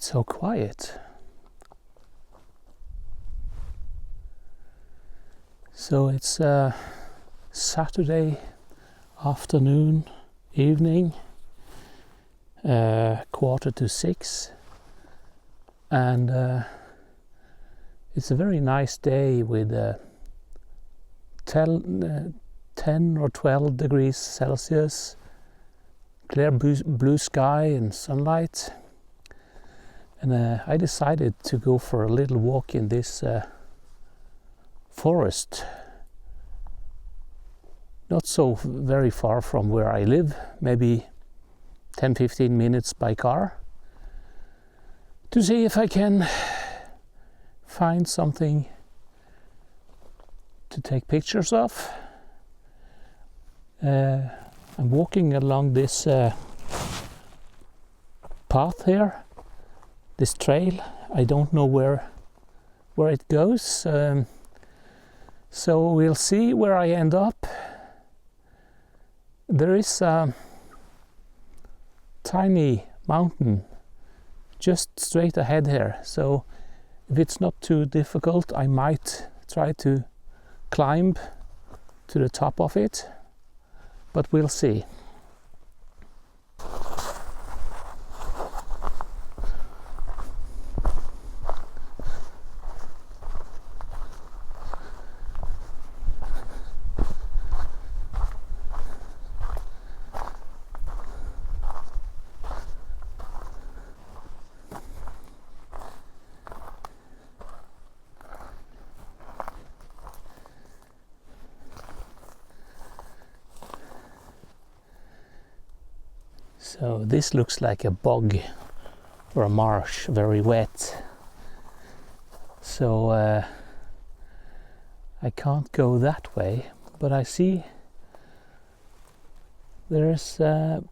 it's so quiet. So it's Saturday afternoon, evening, 5:45, and it's a very nice day with 10 or 12 degrees Celsius, clear blue sky and sunlight. And I decided to go for a little walk in this forest, not so very far from where I live, maybe 10-15 minutes by car, to see if I can find something to take pictures of. I'm walking along this path here, this trail. I don't know where it goes, so we'll see where I end up. There is a tiny mountain just straight ahead here, so if it's not too difficult, I might try to climb to the top of it, but we'll see. So this looks like a bog or a marsh, very wet. So I can't go that way, but I see there's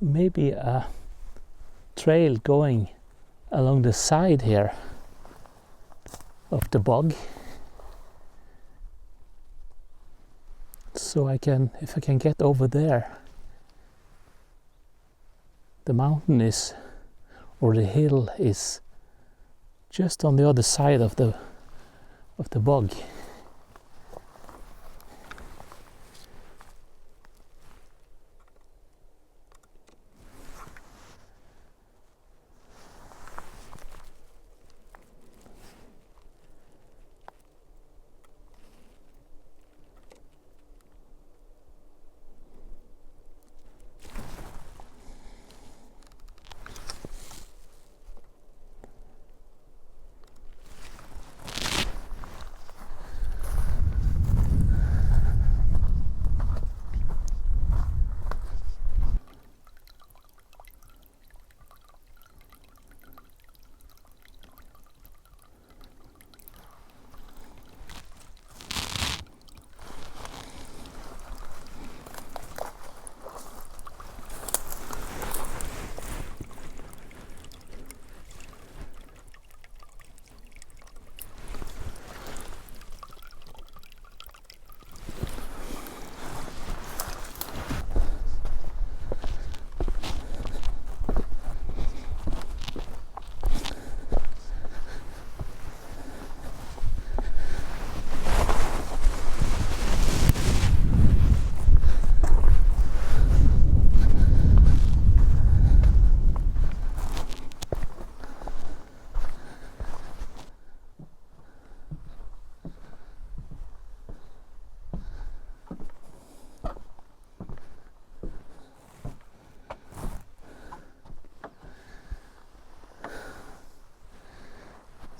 maybe a trail going along the side here of the bog. So if I can get over there. The mountain is, or the hill is, just on the other side of the bog.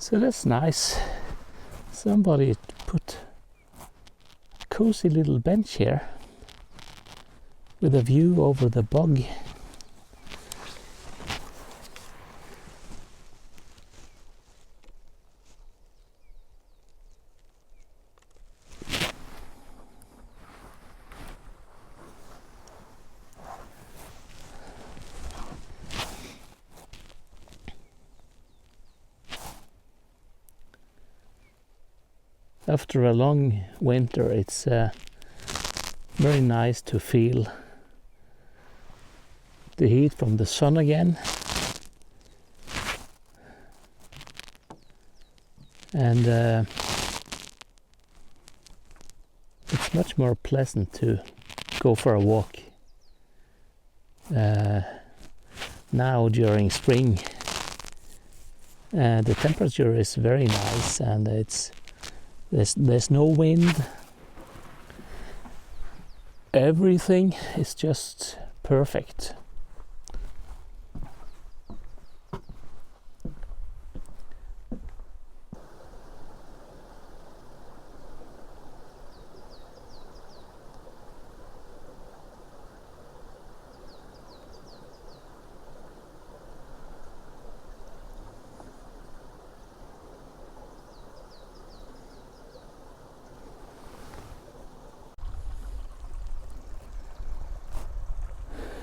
So that's nice. Somebody put a cozy little bench here with a view over the bog. After a long winter, it's very nice to feel the heat from the sun again. and it's much more pleasant to go for a walk now during spring. The temperature is very nice, and there's no wind. Everything is just perfect.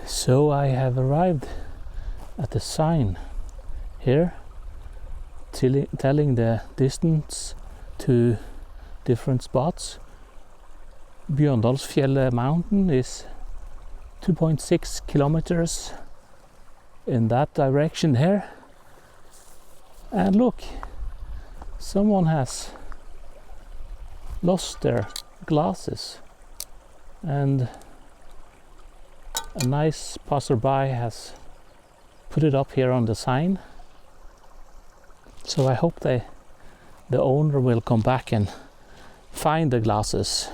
So I have arrived at the sign here telling the distance to different spots. Bjørndalsfjellet mountain is 2.6 kilometers in that direction here. And look, someone has lost their glasses, and a nice passerby has put it up here on the sign. So I hope the owner will come back and find the glasses.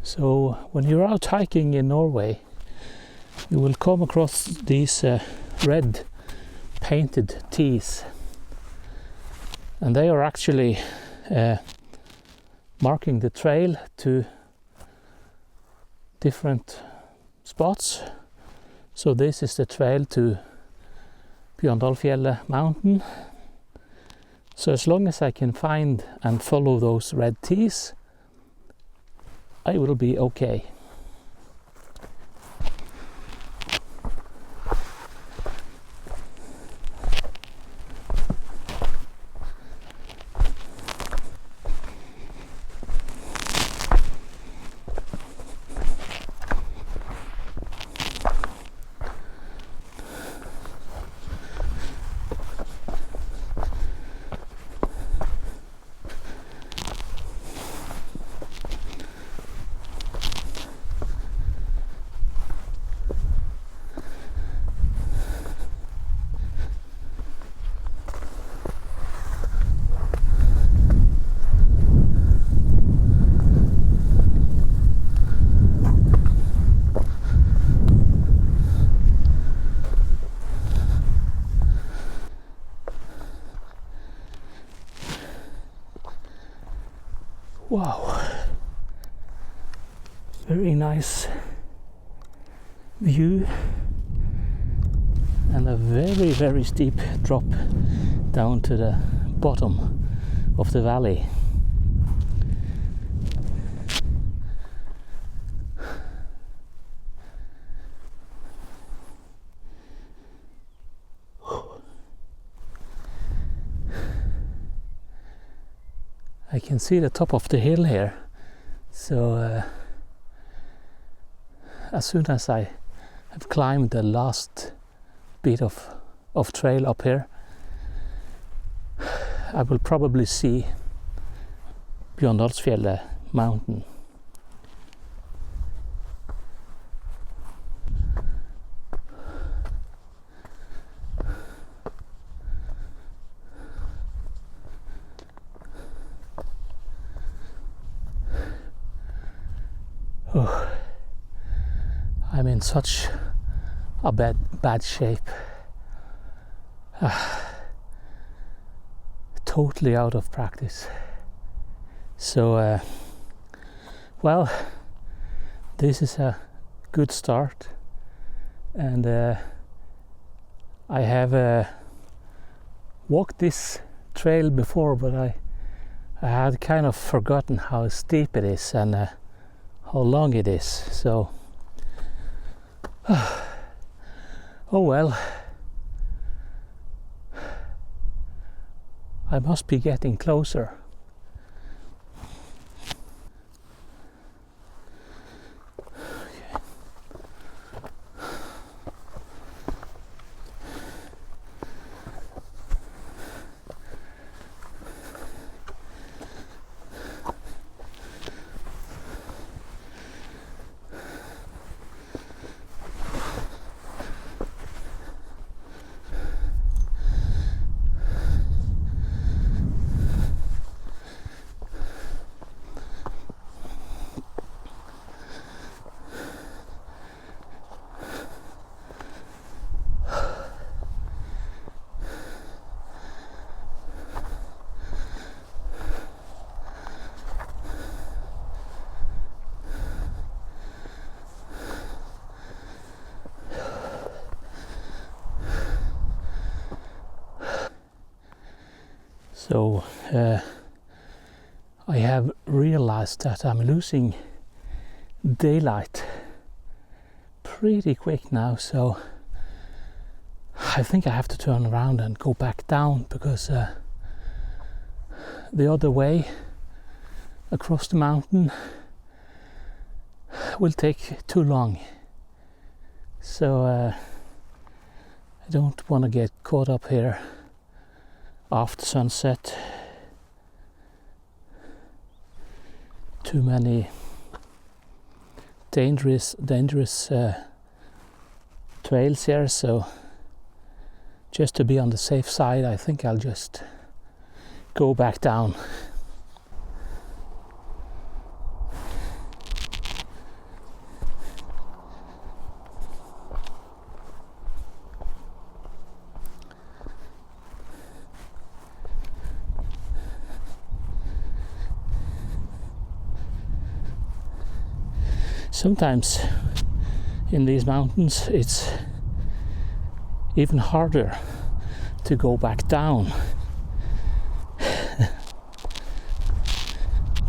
So when you're out hiking in Norway, you will come across these red painted tees, and they are actually marking the trail to different spots. So this is the trail to Bjørndalsfjellet mountain. So as long as I can find and follow those red tees, I will be okay. Wow, very nice view, and a very steep drop down to the bottom of the valley. I can see the top of the hill here, so as soon as I have climbed the last bit of trail up here, I will probably see Bjørndalsfjellet mountain. Oh, I'm in such a bad shape. Totally out of practice. So, well, this is a good start, and I have walked this trail before, but I had kind of forgotten how steep it is and how long it is. So, oh well. I must be getting closer. So I have realized that I'm losing daylight pretty quick now, so I think I have to turn around and go back down, because the other way across the mountain will take too long. So I don't want to get caught up here after sunset. Too many dangerous trails here, so just to be on the safe side, I think I'll just go back down. Sometimes in these mountains it's even harder to go back down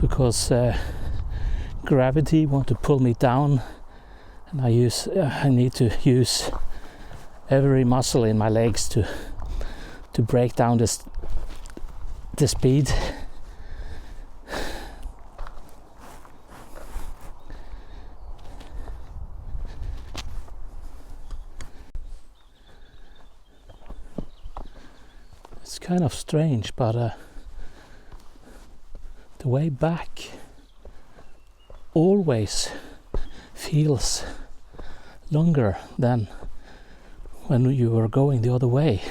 because gravity wants to pull me down, and I need to use every muscle in my legs to break down the speed. It's kind of strange, but the way back always feels longer than when you were going the other way.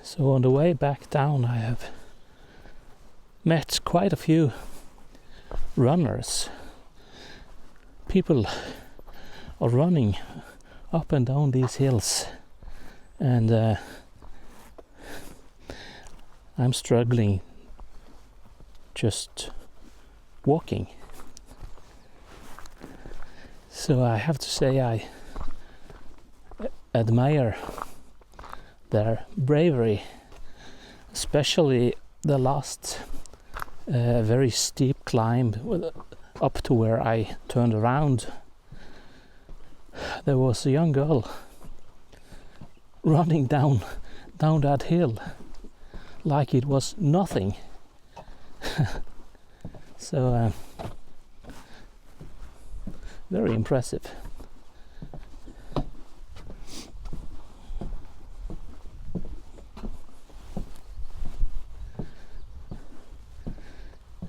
So on the way back down, I have met quite a few runners. People are running up and down these hills, and I'm struggling just walking. So I have to say I admire their bravery, especially the last very steep climb up to where I turned around. There was a young girl running down that hill like it was nothing. So very impressive.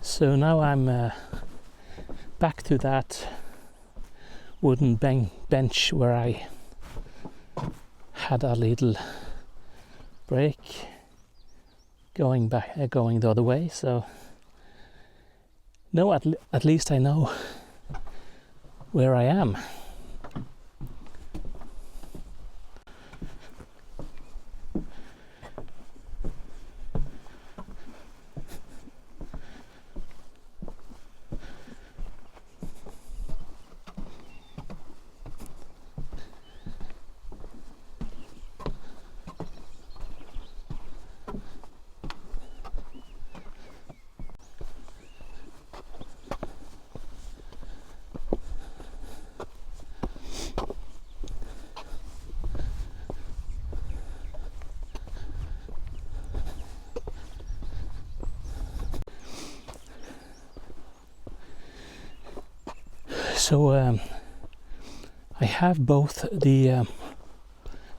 So now I'm back to that wooden bench where I had a little break going the other way. So now at least I know where I am. So I have both the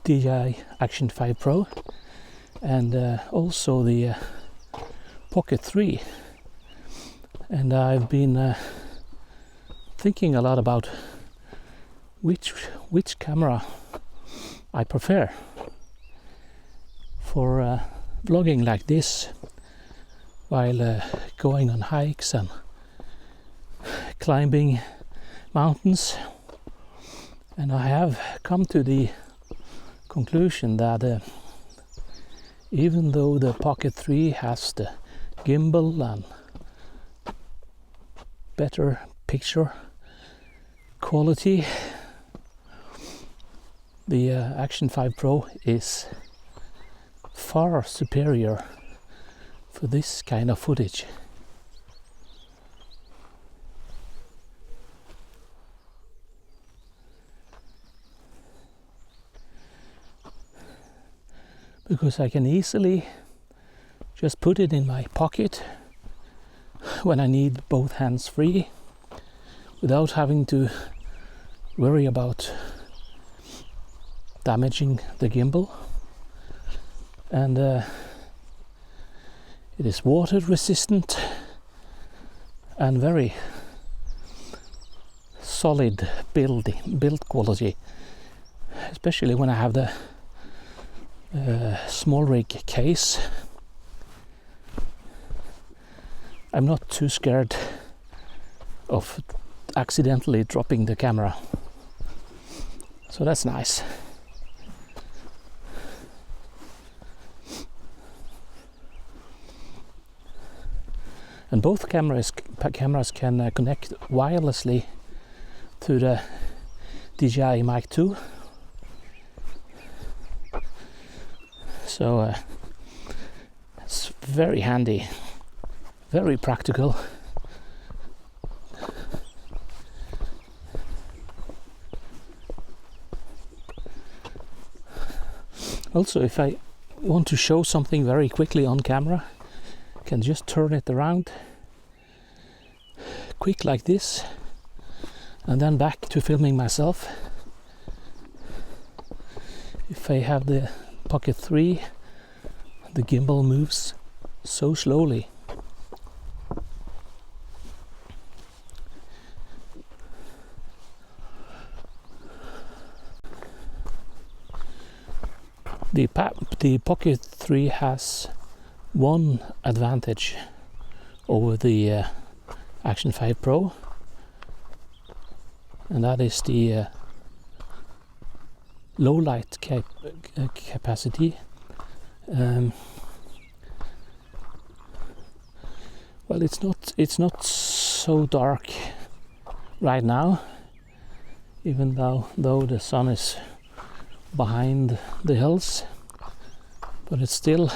DJI Action 5 Pro and also the Pocket 3, and I've been thinking a lot about which camera I prefer for vlogging like this while going on hikes and climbing mountains. And I have come to the conclusion that even though the Pocket 3 has the gimbal and better picture quality, the Action 5 Pro is far superior for this kind of footage. Because I can easily just put it in my pocket when I need both hands free without having to worry about damaging the gimbal. And it is water resistant and very solid build quality, especially when I have the small rig case. I'm not too scared of accidentally dropping the camera, so that's nice. And both cameras can connect wirelessly to the DJI Mic 2. So it's very handy, very practical. Also, if I want to show something very quickly on camera, I can just turn it around quick like this and then back to filming myself. If I have the Pocket 3, the gimbal moves so slowly. The Pocket 3 has one advantage over the Action 5 Pro, and that is the low light capacity. Well, it's not so dark right now, even though the sun is behind the hills, but it's still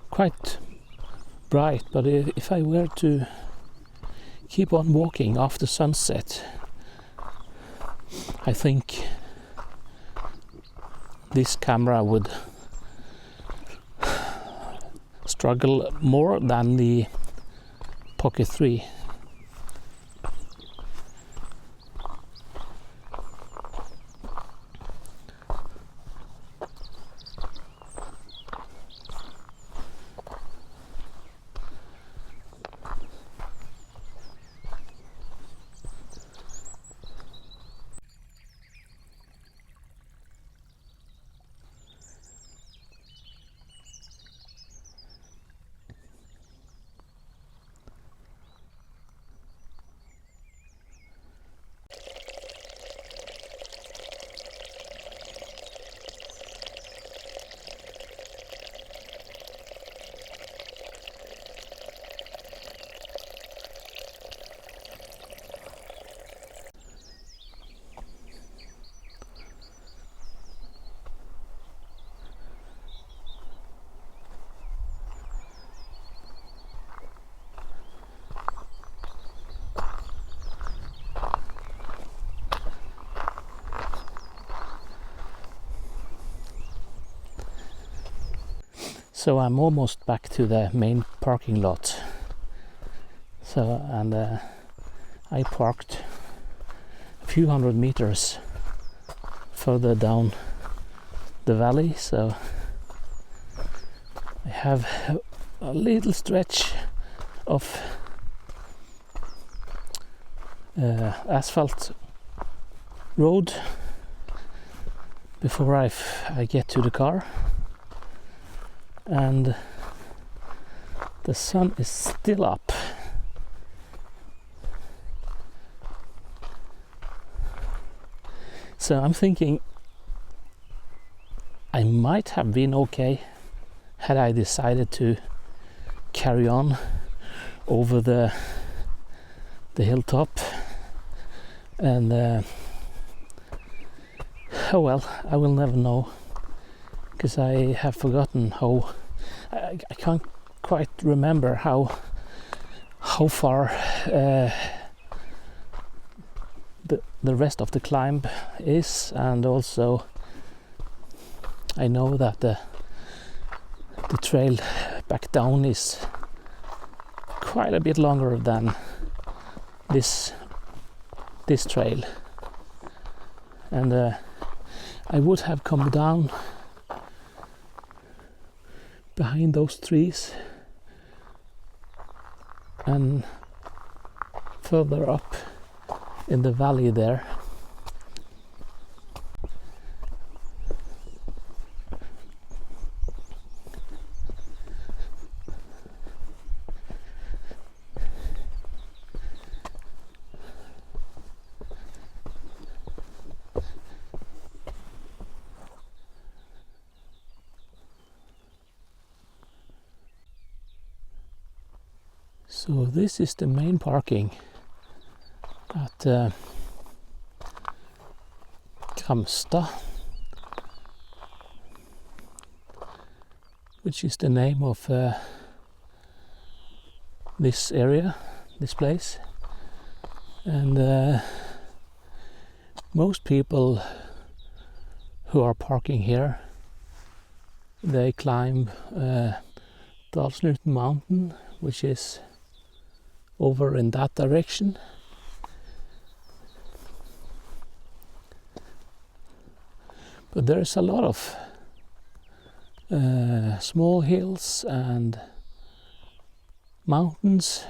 quite bright. But if I were to keep on walking after sunset, I think this camera would struggle more than the Pocket 3. So I'm almost back to the main parking lot. And I parked a few hundred meters further down the valley, so I have a little stretch of asphalt road before I get to the car, and the sun is still up. So I'm thinking I might have been okay had I decided to carry on over the hilltop, and oh well, I will never know, because I have forgotten how I can't quite remember how far the rest of the climb is, and also I know that the trail back down is quite a bit longer than this trail, and I would have come down behind those trees and further up in the valley there. So this is the main parking at Gramstad, which is the name of this area, this place. And most people who are parking here, they climb Dalsnuten mountain, which is over in that direction. But there's a lot of small hills and mountains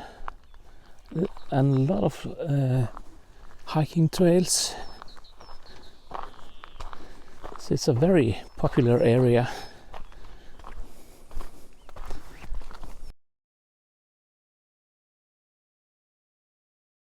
and a lot of hiking trails. So it's a very popular area.